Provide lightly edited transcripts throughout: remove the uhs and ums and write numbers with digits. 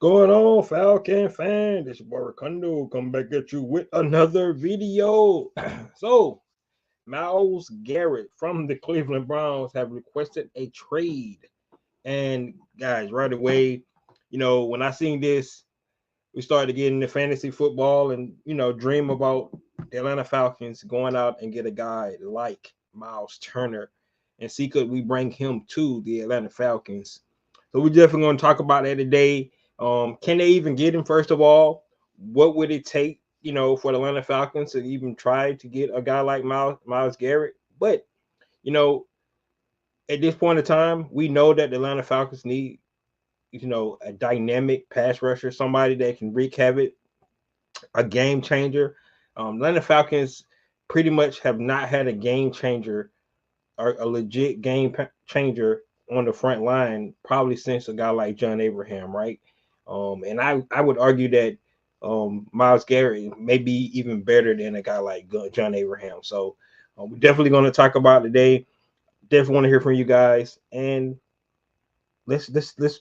Going on, Falcon fan? This is Barakundo come back at you with another video. So, Myles Garrett from the Cleveland Browns have requested a trade. And guys, right away, when I seen this, we started to get into fantasy football and dream about the Atlanta Falcons going out and get a guy like Miles Turner and see could we bring him to the Atlanta Falcons. So we're definitely going to talk about that today. Can they even get him? First of all, what would it take, for the Atlanta Falcons to even try to get a guy like Myles Garrett? But you know, at this point in time, we know that the Atlanta Falcons need, a dynamic pass rusher, somebody that can wreak havoc, a game changer. Atlanta Falcons pretty much have not had a game changer or a legit changer on the front line probably since a guy like John Abraham, right? And I would argue that Myles Garrett may be even better than a guy like John Abraham. So we're definitely going to talk about today. Definitely want to hear from you guys, and let's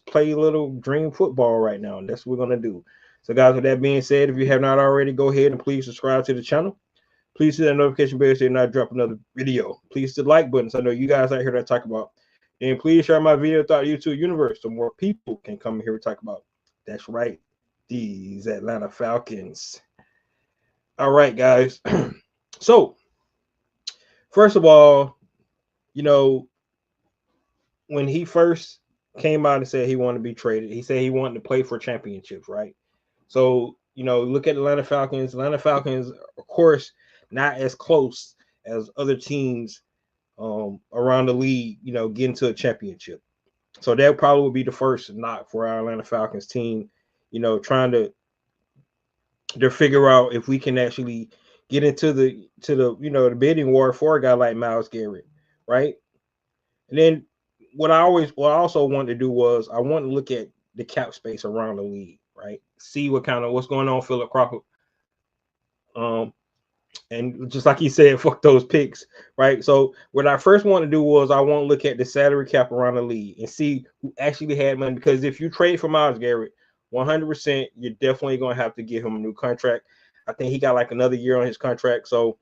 play a little dream football right now. And that's what we're gonna do. So, guys, with that being said, if you have not already, go ahead and please subscribe to the channel. Please hit that notification bell so you not drop another video. Please hit the like button so I know you guys out here to talk about. And please share my video throughout the YouTube universe so more people can come here and talk about. That's right, these Atlanta Falcons. All right, guys. So, first of all, you know, when he first came out and said he wanted to be traded, he said he wanted to play for championships, right? So, look at Atlanta Falcons. Atlanta Falcons, of course, not as close as other teams around the league, getting to a championship. So that probably would be the first knock for our Atlanta Falcons team, trying to figure out if we can actually get into the bidding war for a guy like Myles Garrett, right? And then what I also wanted to do was I want to look at the cap space around the league, right? See what's going on, Philip Crocker. And just like he said, fuck those picks, right? So what I first want to do was I want to look at the salary cap around the league and see who actually had money. Because if you trade for Myles Garrett, 100%, you're definitely going to have to give him a new contract. I think he got like another year on his contract. So,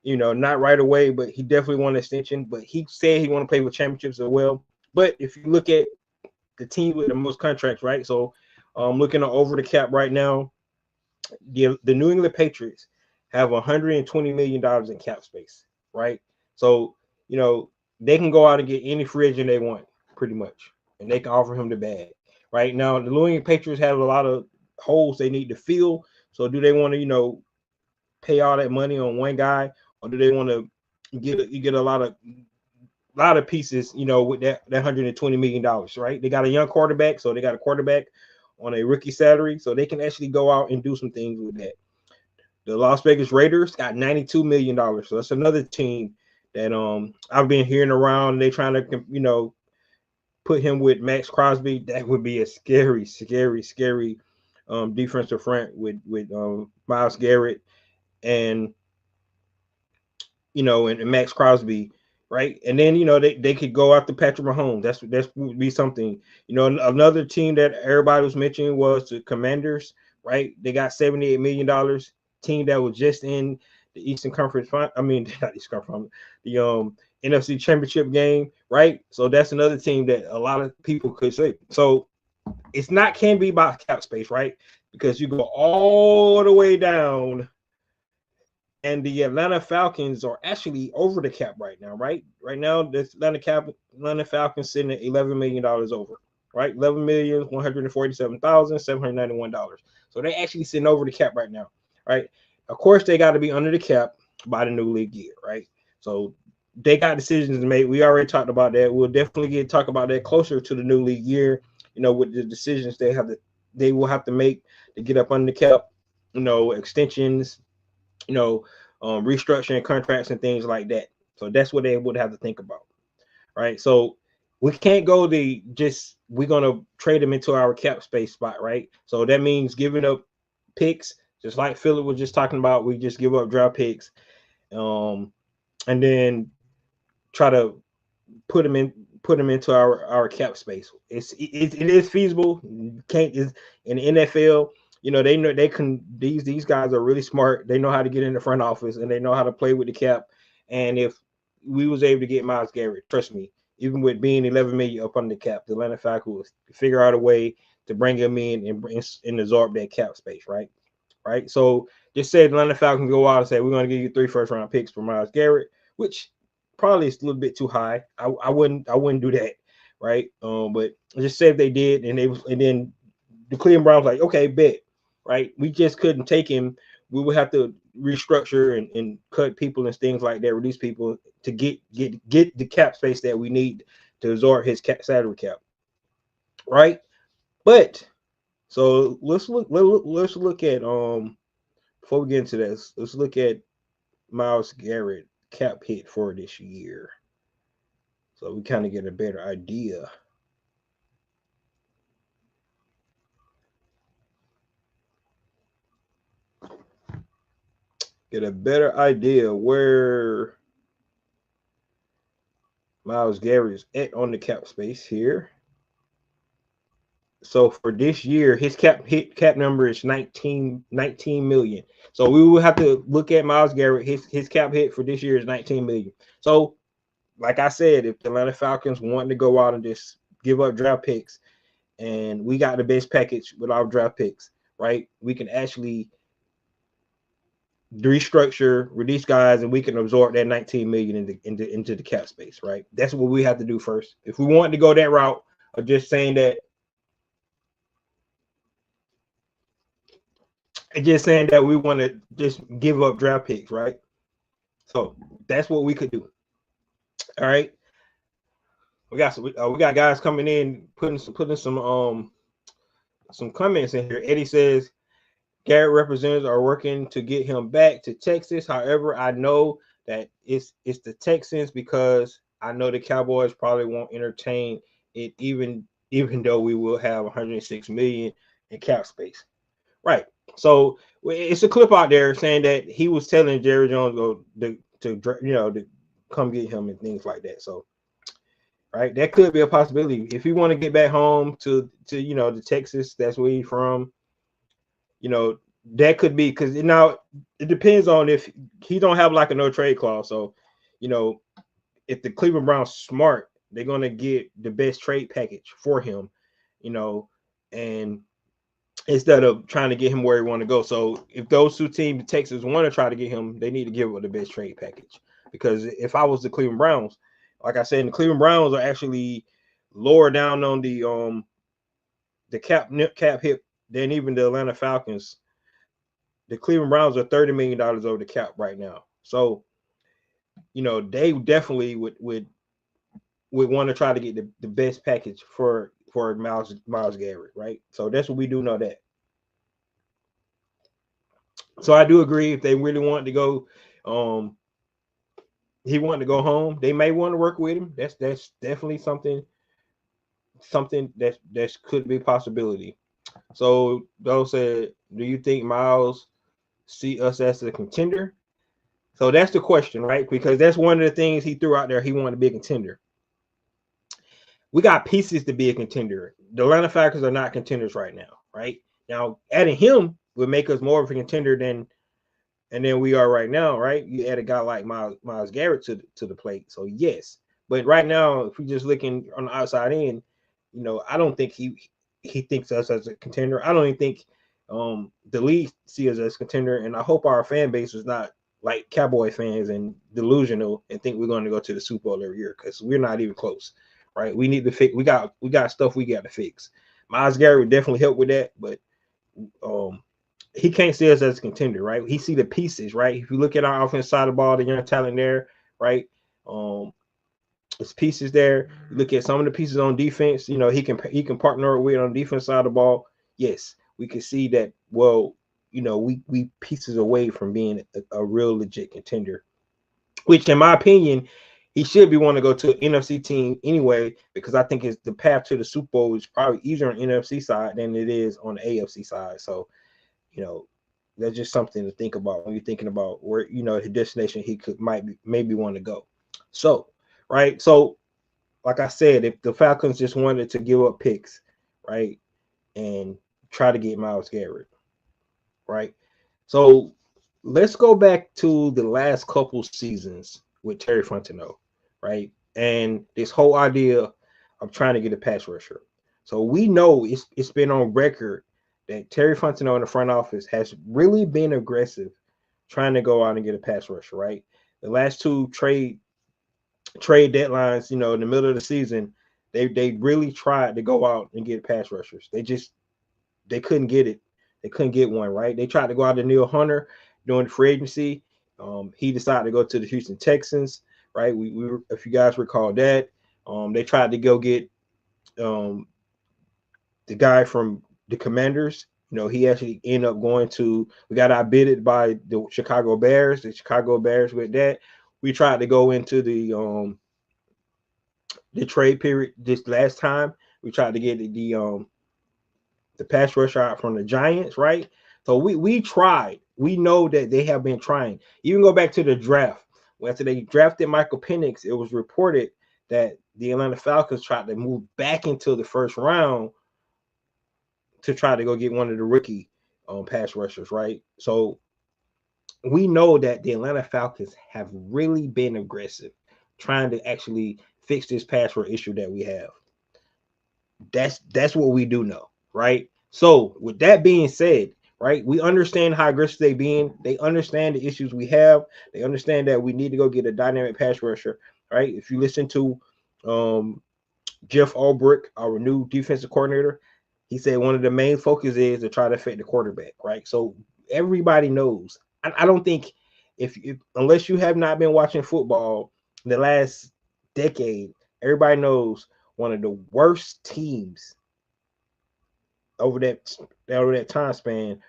not right away, but he definitely want an extension. But he said he want to play with championships as well. But if you look at the team with the most contracts, right? So looking over the cap right now, the New England Patriots have $120 million in cap space, right? So, they can go out and get any free agent they want, pretty much, and they can offer him the bag. Right now, the New England Patriots have a lot of holes they need to fill. So, do they want to, pay all that money on one guy, or do they want to get a lot of pieces, with that $120 million, right? They got a young quarterback, so they got a quarterback on a rookie salary, so they can actually go out and do some things with that. The Las Vegas Raiders got $92 million, so that's another team that I've been hearing around. They trying to put him with Max Crosby. That would be a scary defensive front with Myles Garrett and and Max Crosby, right? And then they could go after Patrick Mahomes. That's would be something. Another team that everybody was mentioning was the Commanders, right? They got $78 million. Team that was just in the Eastern Conference. I mean, not Eastern Conference, the NFC Championship game, right? So that's another team that a lot of people could say. So it's not can be about cap space, right? Because you go all the way down. And the Atlanta Falcons are actually over the cap right now, right? Right now, the Atlanta Falcons sitting at $11 million over, right? $11,147,791. So they're actually sitting over the cap right now, right? Of course, they got to be under the cap by the new league year, right? So they got decisions to make. We already talked about that. We'll definitely talk about that closer to the new league year, with the decisions they will have to make to get up under the cap, extensions, restructuring contracts and things like that. So that's what they would have to think about, right? So we can't go we're gonna trade them into our cap space spot, right? So that means giving up picks, just like Philip was just talking about. We just give up draft picks, and then try to put them in, put them into our cap space. It is feasible. Can't is in the NFL. You know, they know they can. These guys are really smart. They know how to get in the front office and they know how to play with the cap. And if we was able to get Myles Garrett, trust me, even with being 11 million up on the cap, the Atlanta Falcons will figure out a way to bring him in and absorb that cap space, right? Right. So just say the Atlanta Falcons go out and say we're going to give you 3 first-round picks for Myles Garrett, which probably is a little bit too high. I wouldn't do that, right? But just say if they did, and then the Cleveland Browns like, okay, bet, right? We just couldn't take him. We would have to restructure and cut people and things like that, reduce people to get the cap space that we need to absorb his salary cap, right? But so let's look at before we get into this, let's look at Myles Garrett cap hit for this year, so we kind of get a better idea. Get a better idea where Myles Garrett is at on the cap space here. So for this year, his cap number is 19 million. So we will have to look at Myles Garrett. His cap hit for this year is 19 million. So, like I said, if the Atlanta Falcons want to go out and just give up draft picks, and we got the best package with our draft picks, right? We can actually restructure, release guys, and we can absorb that 19 million into the cap space, right? That's what we have to do first. If we want to go that route of just saying that, we want to just give up draft picks, right? So that's what we could do. All right. We got guys coming in putting some comments in here. Eddie says Garrett representatives are working to get him back to Texas. However, I know that it's the Texans because I know the Cowboys probably won't entertain it, even though we will have 106 million in cap space. Right. So it's a clip out there saying that he was telling Jerry Jones to come get him and things like that. So, right, that could be a possibility if you want to get back home to the Texas. That's where he's from. That could be because now it depends on if he don't have like a no trade clause. So, if the Cleveland Browns smart, they're gonna get the best trade package for him, and instead of trying to get him where he want to go. So if those two teams, Texas, want to try to get him, they need to give him the best trade package. Because if I was the Cleveland Browns, like I said, the Cleveland Browns are actually lower down on the cap hit than even the Atlanta Falcons. The Cleveland Browns are $30 million over the cap right now. So, they definitely would want to try to get the best package for Myles Garrett, right? So that's what we do know that. So I do agree if they really want to go, he wanted to go home, they may want to work with him. That's definitely something that could be a possibility. So those said, do you think Myles see us as a contender? So that's the question, right? Because that's one of the things he threw out there. He wanted to be a contender. We got pieces to be a contender. The Atlanta Falcons are not contenders right now, right? Now, adding him would make us more of a contender than we are right now, right? You add a guy like Myles Garrett to the plate. So, yes. But right now, if we're just looking on the outside in, I don't think he thinks us as a contender. I don't even think the league sees us as a contender. And I hope our fan base is not like Cowboy fans and delusional and think we're going to go to the Super Bowl every year, because we're not even close. Right, we need to fix. We got stuff we got to fix. Myles Garrett would definitely help with that, but he can't see us as a contender, right? He see the pieces, right? If you look at our offense side of the ball, the young talent there, right? There's pieces there. You look at some of the pieces on defense. He can partner with on the defense side of the ball. Yes, we can see that. Well, we pieces away from being a real legit contender, which, in my opinion, he should be wanting to go to an NFC team anyway, because I think the path to the Super Bowl is probably easier on the NFC side than it is on the AFC side. So, that's just something to think about when you're thinking about where, the destination he maybe want to go. So, right. So, like I said, if the Falcons just wanted to give up picks, right, and try to get Myles Garrett, right? So let's go back to the last couple seasons with Terry Fontenot, right? And this whole idea of trying to get a pass rusher. So we know it's been on record that Terry Fontenot in the front office has really been aggressive trying to go out and get a pass rusher, right? The last two trade deadlines, in the middle of the season, they really tried to go out and get pass rushers. They couldn't get it. They couldn't get one, right? They tried to go out to Neil Hunter during the free agency. He decided to go to the Houston Texans, right? We were, if you guys recall that, they tried to go get the guy from the Commanders. He actually ended up going to. We got outbidded by the Chicago Bears. The Chicago Bears with that. We tried to go into the trade period this last time. We tried to get the pass rusher out from the Giants, right? So we tried. We know that they have been trying. Even go back to the draft. After they drafted Michael Penix, it was reported that the Atlanta Falcons tried to move back into the first round to try to go get one of the rookie pass rushers, right? So we know that the Atlanta Falcons have really been aggressive trying to actually fix this pass rush issue that we have. That's what we do know, right? So with that being said, right, we understand how aggressive they being. They understand the issues we have. They understand that we need to go get a dynamic pass rusher, right? If you listen to Jeff Ulbrich, our new defensive coordinator, he said one of the main focus is to try to affect the quarterback, right? So everybody knows. I don't think if unless you have not been watching football the last decade, everybody knows one of the worst teams over that time span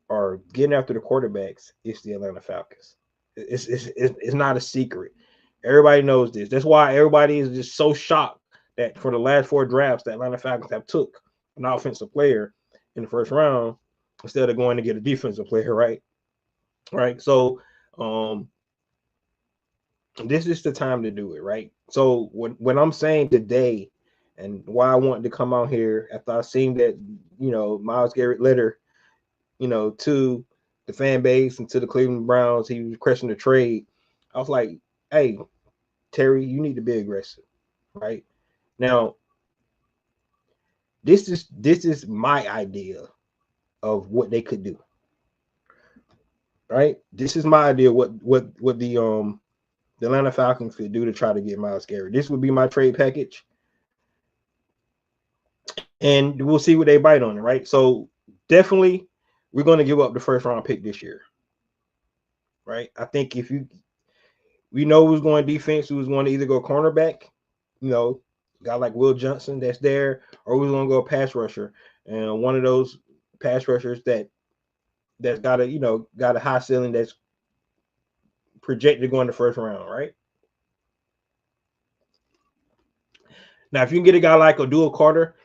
are getting after the quarterbacks is the Atlanta Falcons. It's not a secret. Everybody knows this. That's why everybody is just so shocked that for the last 4 drafts, the Atlanta Falcons have took an offensive player in the first round instead of going to get a defensive player, right? Right. So this is the time to do it, right? So when I'm saying today, and why I wanted to come out here after I seen that, Myles Garrett letter, to the fan base and to the Cleveland Browns, he was requesting the trade. I was like, hey, Terry, you need to be aggressive, right? Now, this is my idea of what they could do. Right? This is my idea what the Atlanta Falcons could do to try to get Myles Garrett. This would be my trade package. And we'll see what they bite on it, right? So definitely we're going to give up the first round pick this year. Right? I think we know who's going defense, who's going to either go cornerback, guy like Will Johnson that's there, or who's going to go pass rusher. And one of those pass rushers that's got a high ceiling that's projected to go in the first round, right? Now, if you can get a guy like Odell Carter,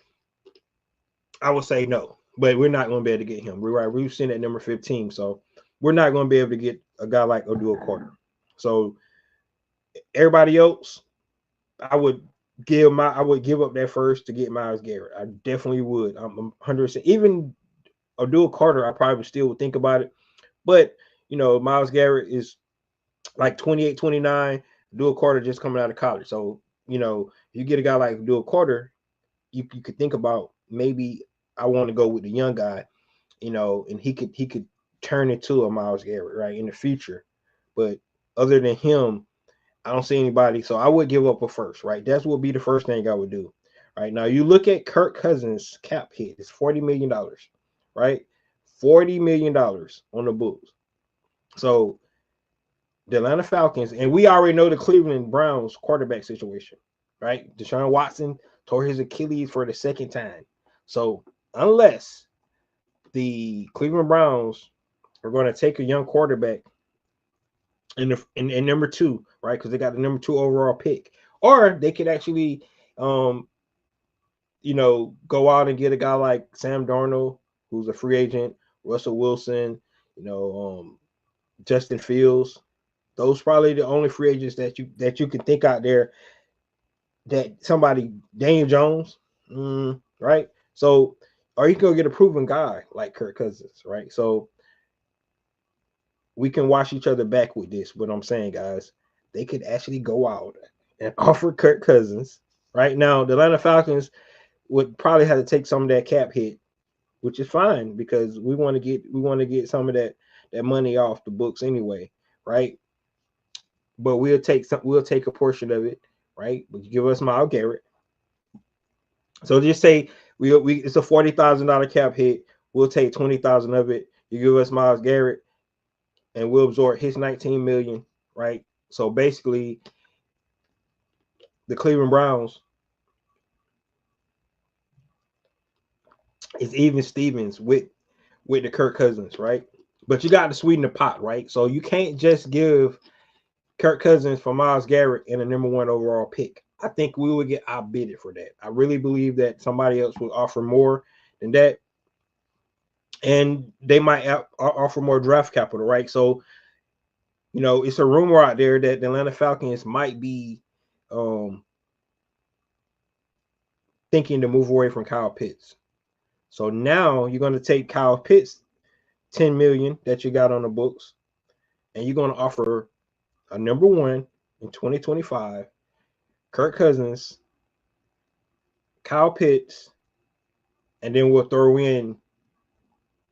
I would say no, but we're not going to be able to get him. We're right. We've seen at number 15, so we're not going to be able to get a guy like Odell Carter. So everybody else, I would give up that first to get Myles Garrett. I definitely would. I'm 100%. Even Odell Carter, I probably still would think about it, but Myles Garrett is like 28, 29. Odell Carter just coming out of college, so you get a guy like Odell Carter, you could think about maybe I want to go with the young guy, and he could turn into a Myles Garrett, right, in the future. But other than him, I don't see anybody. So I would give up a first, right? That would be the first thing I would do. Right now, you look at Kirk Cousins' cap hit, it's $40 million, right? $40 million on the books. So the Atlanta Falcons, and we already know the Cleveland Browns quarterback situation, right? Deshaun Watson tore his Achilles for the second time. So unless the Cleveland Browns are going to take a young quarterback in number 2, right? Because they got the number 2 overall pick, or they could actually, go out and get a guy like Sam Darnold, who's a free agent, Russell Wilson, Justin Fields. Those probably the only free agents that you can think out there that somebody, Daniel Jones, right? So, or you can go get a proven guy like Kirk Cousins, right? So we can watch each other back with this. What I'm saying, guys, they could actually go out and offer Kirk Cousins. Right now, the Atlanta Falcons would probably have to take some of that cap hit, which is fine because we want to get some of that money off the books anyway, right? But we'll take a portion of it, right? But you give us Myles Garrett. So just say we it's a $40,000 cap hit. We'll take 20,000 of it. You give us Myles Garrett, and we'll absorb his 19 million, right? So basically, the Cleveland Browns is even Stevens with the Kirk Cousins, right? But you got to sweeten the pot, right? So you can't just give Kirk Cousins for Myles Garrett and a #1 overall pick. I think we would get outbidded for that. I really believe that somebody else would offer more than that, and they might offer more draft capital, right? So, it's a rumor out there that the Atlanta Falcons might be thinking to move away from Kyle Pitts. So now you're going to take Kyle Pitts' $10 million that you got on the books, and you're going to offer a #1 in 2025, Kirk Cousins, Kyle Pitts, and then we'll throw in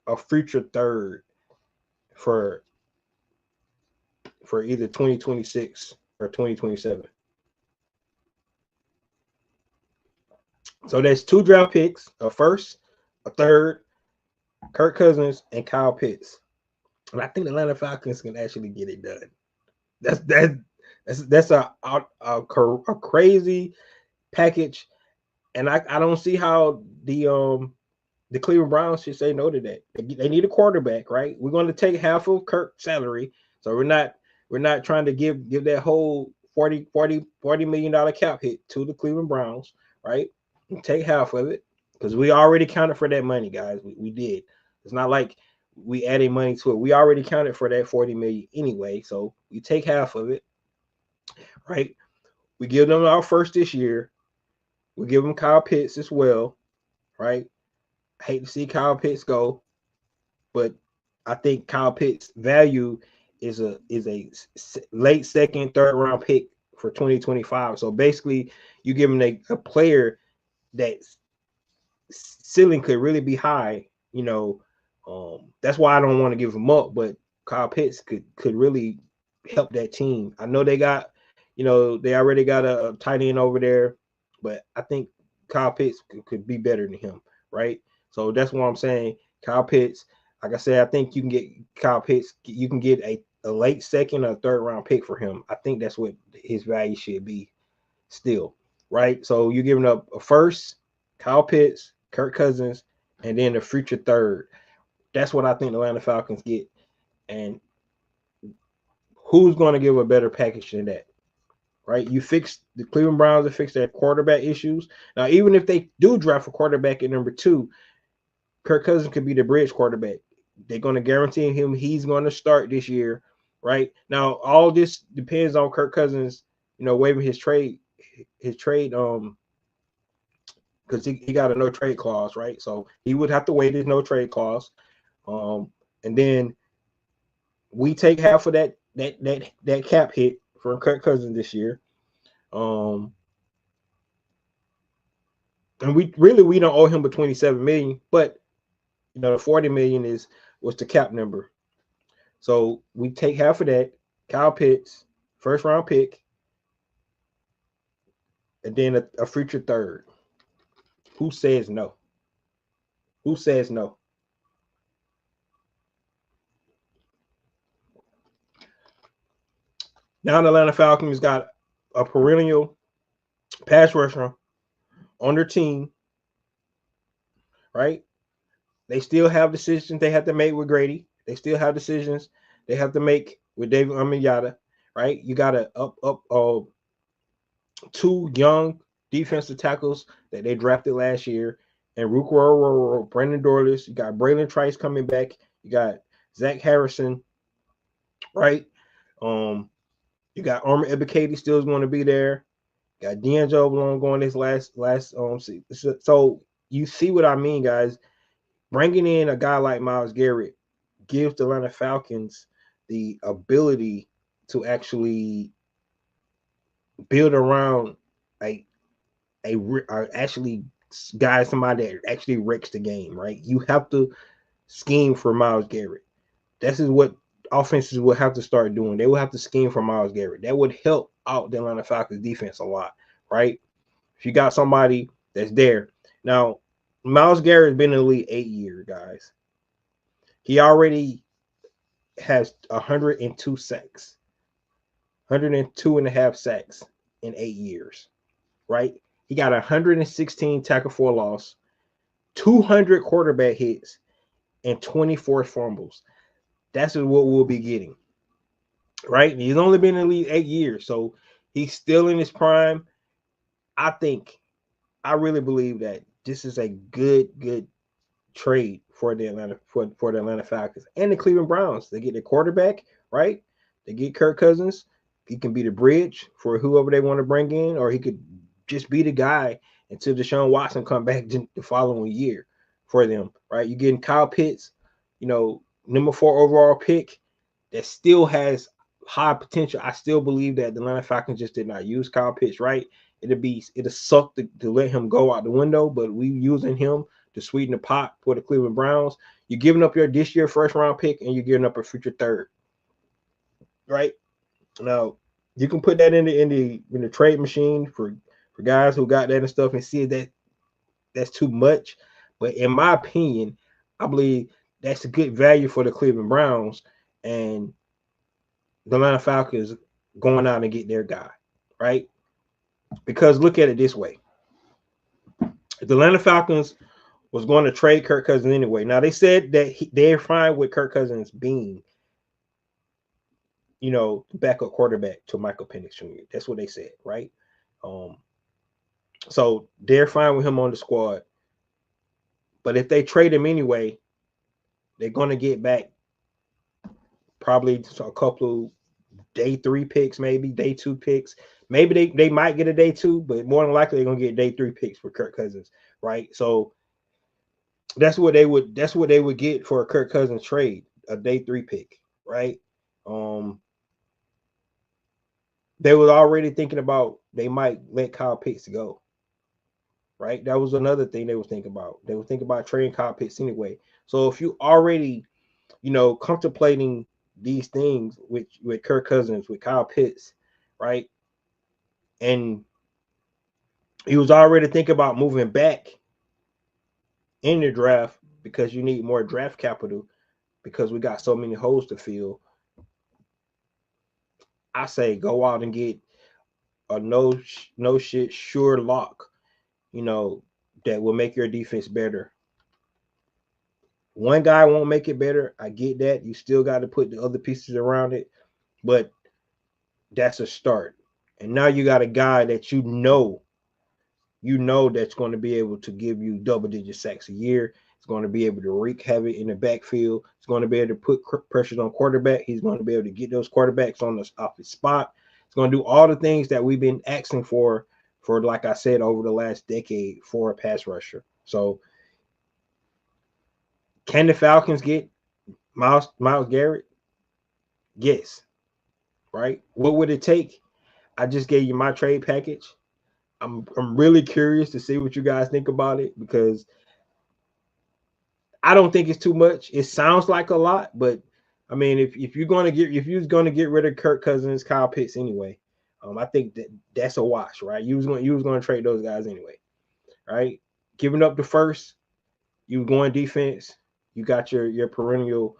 a future third for either 2026 or 2027. So that's 2 draft picks, a first, a third, Kirk Cousins, and Kyle Pitts. And I think the Atlanta Falcons can actually get it done. That's a crazy package, and I don't see how the Cleveland Browns should say no to that. They need a quarterback, right? We're going to take half of Kirk's salary, so we're not trying to give that whole $40 million cap hit to the Cleveland Browns, right? We take half of it because we already counted for that money, guys. We did. It's not like we added money to it. We already counted for that 40 million anyway, so we take half of it, right? We give them our first this year. We give them Kyle Pitts as well, right? I hate to see Kyle Pitts go, but I think Kyle Pitts' value is a late second, third round pick for 2025. So basically, you give him a player that's ceiling could really be high. That's why I don't want to give him up. But Kyle Pitts could really help that team. I know they got, they already got a tight end over there, but I think Kyle Pitts could be better than him, right? So that's what I'm saying. Kyle Pitts, like I said, I think you can get Kyle Pitts. You can get a late second or third round pick for him. I think that's what his value should be still, right? So you're giving up a first, Kyle Pitts, Kirk Cousins, and then a future third. That's what I think the Atlanta Falcons get. And who's going to give a better package than that? Right? You fix the Cleveland Browns to fix their quarterback issues. Now, even if they do draft a quarterback at #2, Kirk Cousins could be the bridge quarterback. They're going to guarantee him he's going to start this year, right? Now, all this depends on Kirk Cousins, waiving his trade, because he got a no trade clause, right? So he would have to waive his no trade clause, and then we take half of that cap hit from Kirk Cousins this year, and we don't owe him but $27 million, but the $40 million was the cap number. So we take half of that, Kyle Pitts, first round pick, and then a future third. Who says no? Who says no? Now the Atlanta Falcons got a perennial pass rusher on their team, right? They still have decisions they have to make with Grady. They still have decisions they have to make with David Amenyada, right? You got to up 2 young defensive tackles that they drafted last year, and Ruko, Brandon Dorless. You got Braylon Trice coming back. You got Zach Harrison, right? You got Armor Ebiketie still is going to be there. Got D'Angelo Malone going this last so you see what I mean, guys. Bringing in a guy like Myles Garrett gives the Atlanta Falcons the ability to actually build around a actually guy, somebody that actually wrecks the game, right? You have to scheme for Myles Garrett. This is what offenses will have to start doing. They will have to scheme for Myles Garrett. That would help out the Atlanta Falcons defense a lot, right? If you got somebody that's there. Now, Myles Garrett's been in the league 8 years, guys. He already has 102 sacks, 102 and a half sacks in 8 years, right? He got 116 tackle for loss, 200 quarterback hits, and 24 fumbles. That's what we'll be getting, right? He's only been in the league 8 years, so he's still in his prime. I really believe that this is a good trade for the Atlanta Falcons and the Cleveland Browns. They get their quarterback, right? They get Kirk Cousins. He can be the bridge for whoever they want to bring in, or he could just be the guy until Deshaun Watson come back the following year for them, right? You're getting Kyle Pitts, number 4 overall pick that still has high potential. I still believe that the Atlanta Falcons just did not use Kyle Pitts right. It'll suck to let him go out the window, but we using him to sweeten the pot for the Cleveland Browns. You're giving up your this year first round pick and you're giving up a future third, right? Now you can put that in the trade machine for guys who got that and stuff and see that that's too much. But in my opinion, I believe that's a good value for the Cleveland Browns and the Atlanta Falcons going out and get their guy, right? Because look at it this way. The Atlanta Falcons was going to trade Kirk Cousins anyway. Now, they said that they're fine with Kirk Cousins being, backup quarterback to Michael Penix Jr. That's what they said, right? So they're fine with him on the squad. But if they trade him anyway, they're going to get back probably a couple day 3 picks, maybe day 2 picks. Maybe they might get a day 2, but more than likely they're going to get day 3 picks for Kirk Cousins, right? So that's what they would get for a Kirk Cousins trade, a day 3 pick, right? They were already thinking about they might let Kyle Pitts go, right? That was another thing they were thinking about. They were thinking about trading Kyle Pitts anyway. So if you already, contemplating these things with Kirk Cousins, with Kyle Pitts, right? And he was already thinking about moving back in the draft because you need more draft capital because we got so many holes to fill. I say go out and get a no shit sure lock, that will make your defense better. One guy won't make it better. I get that. You still got to put the other pieces around it, but that's a start. And now you got a guy that you know that's going to be able to give you double-digit sacks a year. It's going to be able to wreak havoc in the backfield. It's going to be able to put pressure on quarterback. He's going to be able to get those quarterbacks off his spot. It's going to do all the things that we've been asking for, like I said, over the last decade for a pass rusher. So can the Falcons get Myles Garrett? Yes. Right? What would it take? I just gave you my trade package. I'm really curious to see what you guys think about it because I don't think it's too much. It sounds like a lot, but I mean, if you're going to get rid of Kirk Cousins, Kyle Pitts anyway, I think that's a wash, right? You was going to trade those guys anyway, right? Giving up the first, you going defense, you got your perennial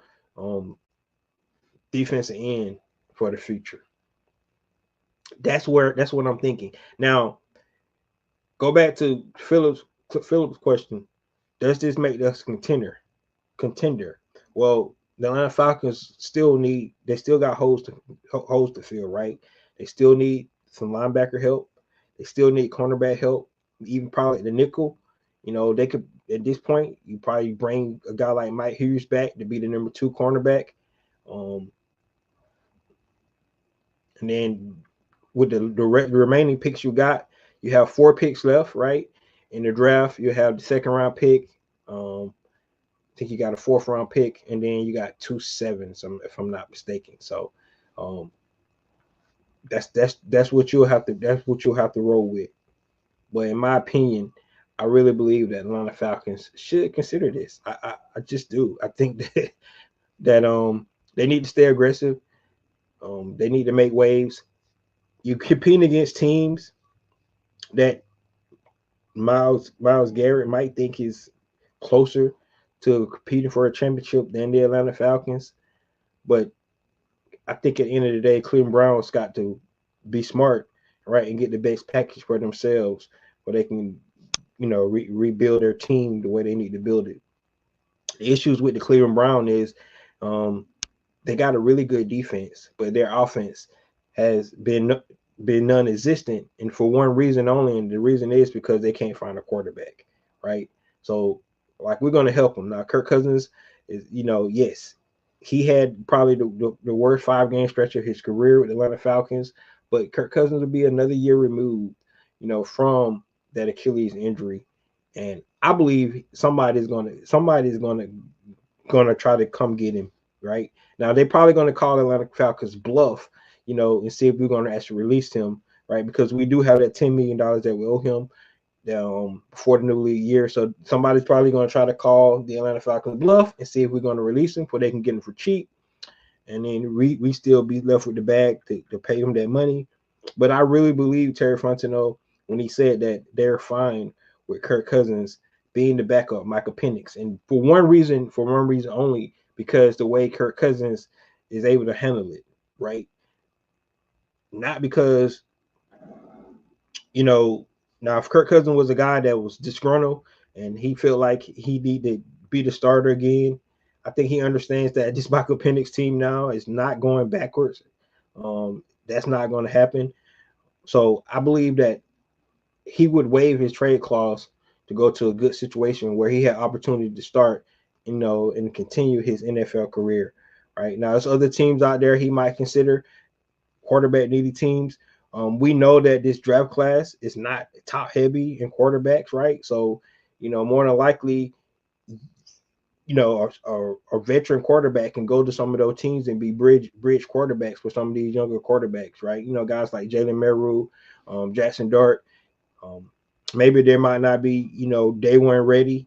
defensive end for the future. That's what I'm thinking. Now, go back to Philip's question. Does this make us contender? Well, the Atlanta Falcons still got holes to fill, right? They still need some linebacker help. They still need cornerback help, even probably the nickel. They could at this point, you probably bring a guy like Mike Hughes back to be the number 2 cornerback. And then with the remaining picks you got, You have 4 picks left, right? In the draft, you have the second round pick. I think you got a fourth round pick, and then you got 2 7s, if I'm not mistaken. So um, that's what you'll have to roll with. But in my opinion, I really believe that Atlanta Falcons should consider this. I just do. I think that they need to stay aggressive. They need to make waves. You compete against teams that Myles Garrett might think is closer to competing for a championship than the Atlanta Falcons. But I think at the end of the day, Cleveland Browns got to be smart, right, and get the best package for themselves, where they can, rebuild their team the way they need to build it. The issues with the Cleveland Brown is um, they got a really good defense, but their offense has been non-existent, and for one reason only, and the reason is because they can't find a quarterback, right? So, like, we're going to help them now. Kirk Cousins is, yes, he had probably the worst 5 game stretch of his career with the Atlanta Falcons, but Kirk Cousins will be another year removed, from that Achilles injury, and I believe somebody's gonna try to come get him. Right now, they're probably gonna call Atlanta Falcons bluff, and see if we're gonna actually release him. Right, because we do have that $10 million that we owe him before the new league year. So somebody's probably gonna try to call the Atlanta Falcons bluff and see if we're gonna release him, so they can get him for cheap, and then we still be left with the bag to pay him that money. But I really believe Terry Fontenot when he said that they're fine with Kirk Cousins being the backup, Michael Penix, and for one reason only, because the way Kirk Cousins is able to handle it, right? Not because now if Kirk Cousins was a guy that was disgruntled and he felt like he need to be the starter again, I think he understands that this Michael Penix team now is not going backwards. That's not going to happen. So I believe that he would waive his trade clause to go to a good situation where he had opportunity to start, and continue his NFL career. Right now, there's other teams out there he might consider, quarterback needy teams. We know that this draft class is not top heavy in quarterbacks, right? So, more than likely, a veteran quarterback can go to some of those teams and be bridge quarterbacks for some of these younger quarterbacks, right? Guys like Jalen Merrill, Jackson Dart. Maybe there might not be, day one ready,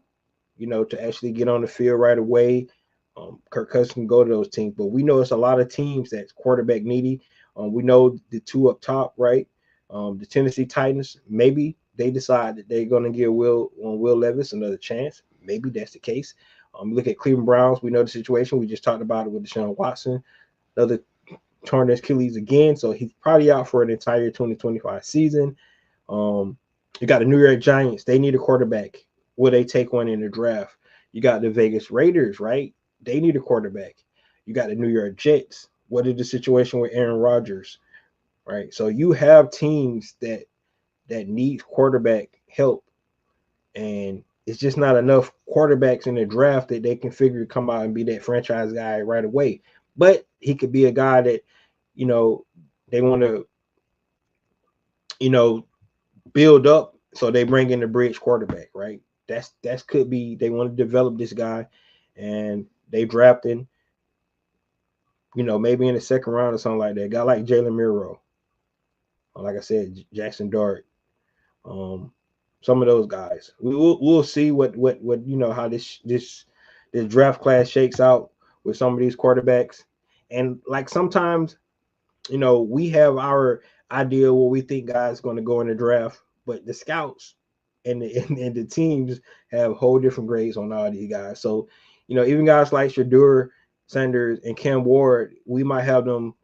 to actually get on the field right away. Kirk Cousins can go to those teams, but we know it's a lot of teams that's quarterback needy. We know the two up top, right? The Tennessee Titans, maybe they decide that they're going to give Will Levis another chance. Maybe that's the case. Look at Cleveland Browns. We know the situation. We just talked about it with Deshaun Watson. Another torn Achilles again, so he's probably out for an entire 2025 season. You got the New York Giants. They need a quarterback. Will they take one in the draft? You got the Vegas Raiders, right? They need a quarterback. You got the New York Jets. What is the situation with Aaron Rodgers? Right. So you have teams that need quarterback help, and it's just not enough quarterbacks in the draft that they can figure to come out and be that franchise guy right away. But he could be a guy that, they want to, build up, so they bring in the bridge quarterback, right? That's could be they want to develop this guy, and they drafting, maybe in the second round or something like that. A guy like Jalen Miro, like I said, Jackson Dart, some of those guys. We'll see what how this draft class shakes out with some of these quarterbacks, and like sometimes we have our idea where we think guys going to go in the draft, but the scouts and the teams have whole different grades on all these guys. So, even guys like Shadur Sanders and Cam Ward, we might have them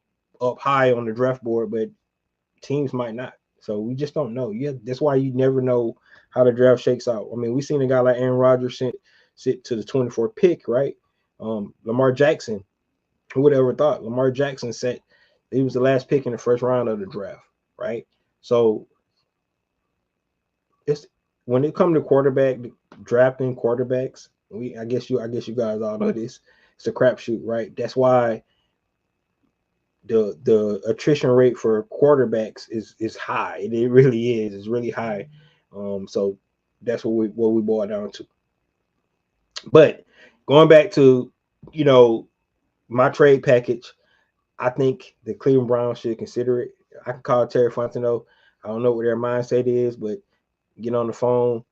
up high on the draft board, but teams might not. So we just don't know. Yeah, that's why you never know how the draft shakes out. I mean, we seen a guy like Aaron Rodgers sit to the 24th pick, right? Lamar Jackson, who would have ever thought? Lamar Jackson he was the last pick in the first round of the draft, right? So it's when it comes to drafting quarterbacks, I guess you guys all know this. It's a crapshoot, right? That's why the attrition rate for quarterbacks is high. It really is. It's really high. So that's what we boil down to. But going back to, you know, my trade package, I think the Cleveland Browns should consider it. I can call Terry Fontenot. I don't know what their mindset is, but get on the phone.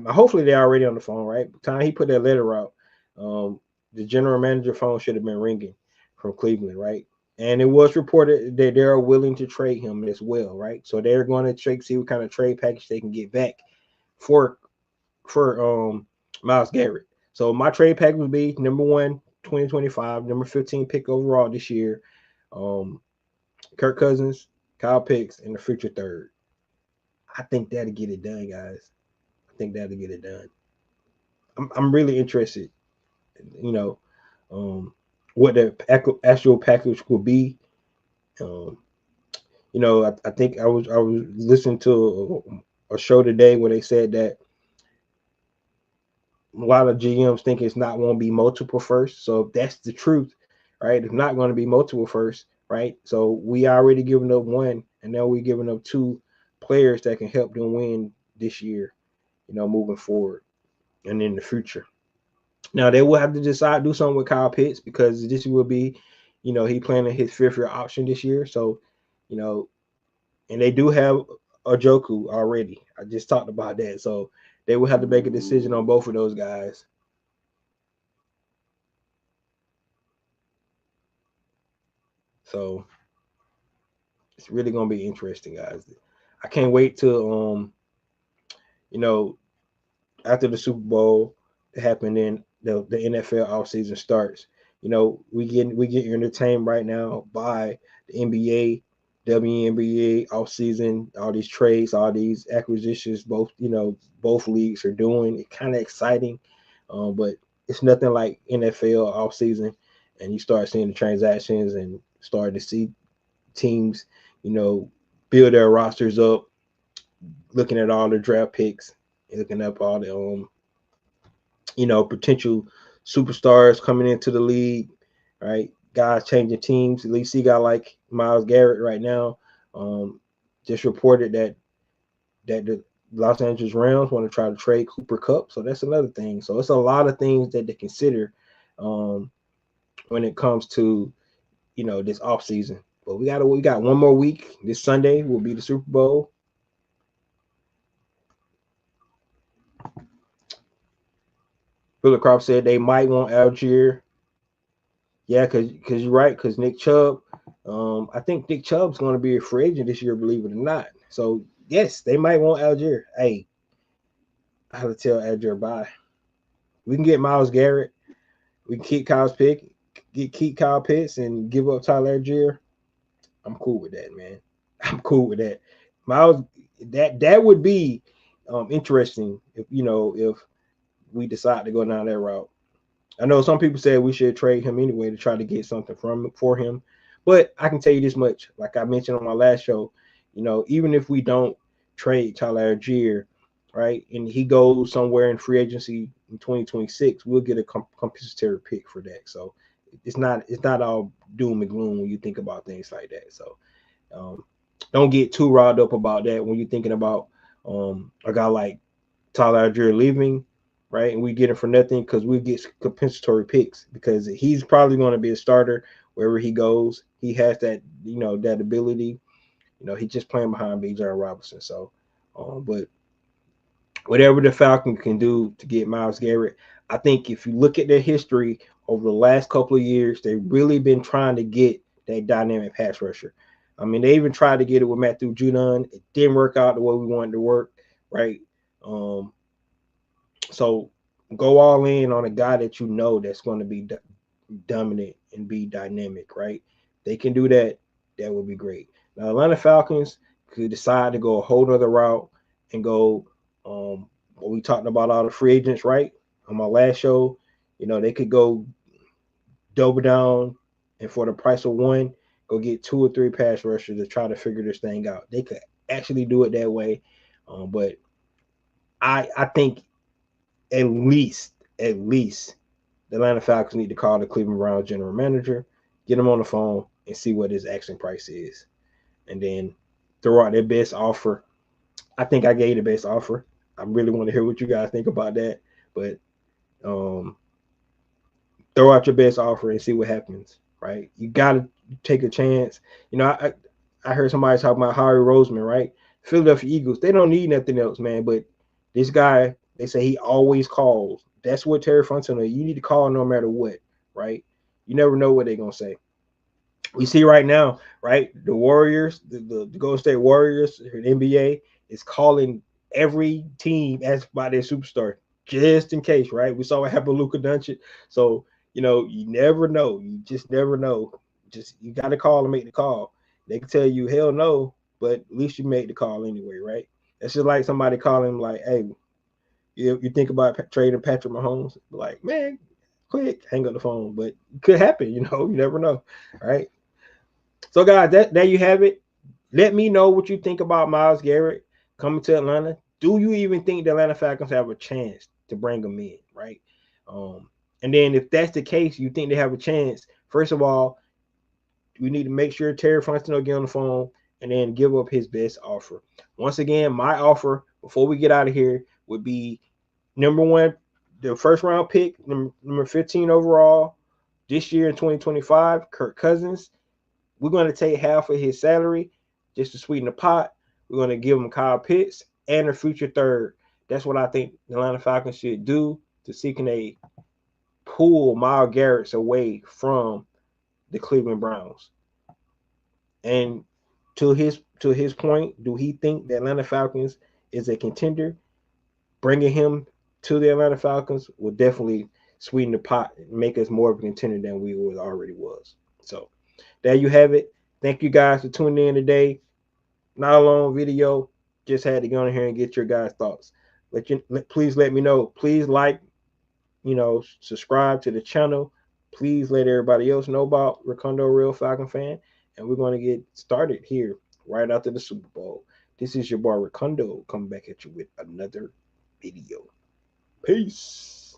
Hopefully they're already on the phone, right? By the time he put that letter out, the general manager phone should have been ringing from Cleveland, right? And it was reported that they're willing to trade him as well, right? So they're going to see what kind of trade package they can get back for Myles Garrett. So my trade package would be number 1, 2025, number 15 pick overall this year. Kirk Cousins, Kyle Pitts, and the future third. I think that'll get it done, guys. I think that'll get it done. I'm really interested, you know, what the actual package will be. Um, I think I was listening to a show today where they said that a lot of GMs think it's not going to be multiple first. So if that's the truth, right? It's not going to be multiple first, right? So we already given up one, and now we're giving up 2 players that can help them win this year, moving forward and in the future. Now they will have to do something with Kyle Pitts because this will be, he playing his 5th-year option this year. So, you know, and they do have Ojoku already. I just talked about that. So they will have to make a decision on both of those guys. So it's really gonna be interesting, guys. I can't wait till you know, after the Super Bowl to happen, then the NFL offseason starts. We get entertained right now by the NBA, WNBA offseason, all these trades, all these acquisitions. Both leagues are doing. It's kind of exciting, but it's nothing like NFL offseason, and you start seeing the transactions and starting to see teams, build their rosters up, looking at all the draft picks, looking up all the potential superstars coming into the league, right? Guys changing teams. At least you got like Myles Garrett right now. Just reported that the Los Angeles Rams want to try to trade Cooper Kupp. So that's another thing. So it's a lot of things that they consider when it comes to this offseason. But we got one more week. This Sunday will be the Super Bowl. Philip Crop said they might want Algier. Yeah, because you're right. Because Nick Chubb, I think Nick Chubb's going to be a free agent this year, believe it or not. So yes, they might want Algier. Hey, I have to tell Algier bye. We can get Myles Garrett. We can keep Kyle Pitts, and give up Tyler Algier. I'm cool with that, man. I'm cool with that. Myles, that would be interesting if we decide to go down that route. I know some people said we should trade him anyway to try to get something for him, but I can tell you this much: like I mentioned on my last show, even if we don't trade Tyler Algier, right, and he goes somewhere in free agency in 2026, we'll get a compensatory pick for that. So it's not all doom and gloom when you think about things like that. So don't get too riled up about that when you're thinking about a guy like Tyler Algier leaving, right? And we get him for nothing because we get compensatory picks because he's probably going to be a starter wherever he goes. He has that, that ability. He's just playing behind Bijan Robinson. So, but whatever the Falcons can do to get Myles Garrett, I think if you look at their history over the last couple of years, they've really been trying to get that dynamic pass rusher. I mean, they even tried to get it with Matthew Judon. It didn't work out the way we wanted to work, right? So go all in on a guy that that's going to be dominant and be dynamic, right? They can do that. That would be great. Now, Atlanta Falcons could decide to go a whole other route and go. What we talked about all the free agents, right? On my last show, they could go double down and for the price of one, go get 2 or 3 pass rushers to try to figure this thing out. They could actually do it that way, but I think at least the Atlanta Falcons need to call the Cleveland Browns general manager, get him on the phone, and see what his asking price is, and then throw out their best offer. I think I gave the best offer. I really want to hear what you guys think about that, but um, throw out your best offer and see what happens. Right? You got to take a chance. You know, I heard somebody talking about Harry Roseman, right? Philadelphia Eagles, they don't need nothing else, man. But this guy, they say he always calls. That's what Terry Fontenot. You need to call no matter what, right? You never know what they're gonna say. We see right now, right? The Warriors, the Golden State Warriors, the NBA is calling every team as by their superstar, just in case, right? We saw what happened with Luka Doncic. So, you know, you never know. You just never know. Just you got to call and make the call. They can tell you hell no, but at least you made the call anyway, right? It's just like somebody calling like, hey, you think about trading Patrick Mahomes, like, man, quick, hang up the phone. But it could happen, you know, you never know, right? So, guys, there you have it. Let me know what you think about Myles Garrett coming to Atlanta. Do you even think the Atlanta Falcons have a chance to bring him in, right? And then if that's the case, you think they have a chance. First of all, we need to make sure Terry Fontenot get on the phone and then give up his best offer. Once again, my offer before we get out of here would be number one, the first round pick, number 15 overall this year in 2025, Kirk Cousins. We're going to take half of his salary just to sweeten the pot. We're going to give him Kyle Pitts and a future third. That's what I think the Atlanta Falcons should do to seeking a pull Myles Garrett away from the Cleveland Browns. And to his point, do he think the Atlanta Falcons is a contender? Bringing him to the Atlanta Falcons will definitely sweeten the pot and make us more of a contender than we already was. So there you have it. Thank you guys for tuning in today. Not a long video. Just had to go in here and get your guys' thoughts. Please let me know. Please like, subscribe to the channel. Please let everybody else know about Ricondo Real Falcon Fan. And we're going to get started here right after the Super Bowl. This is your boy Ricondo coming back at you with another video. Peace.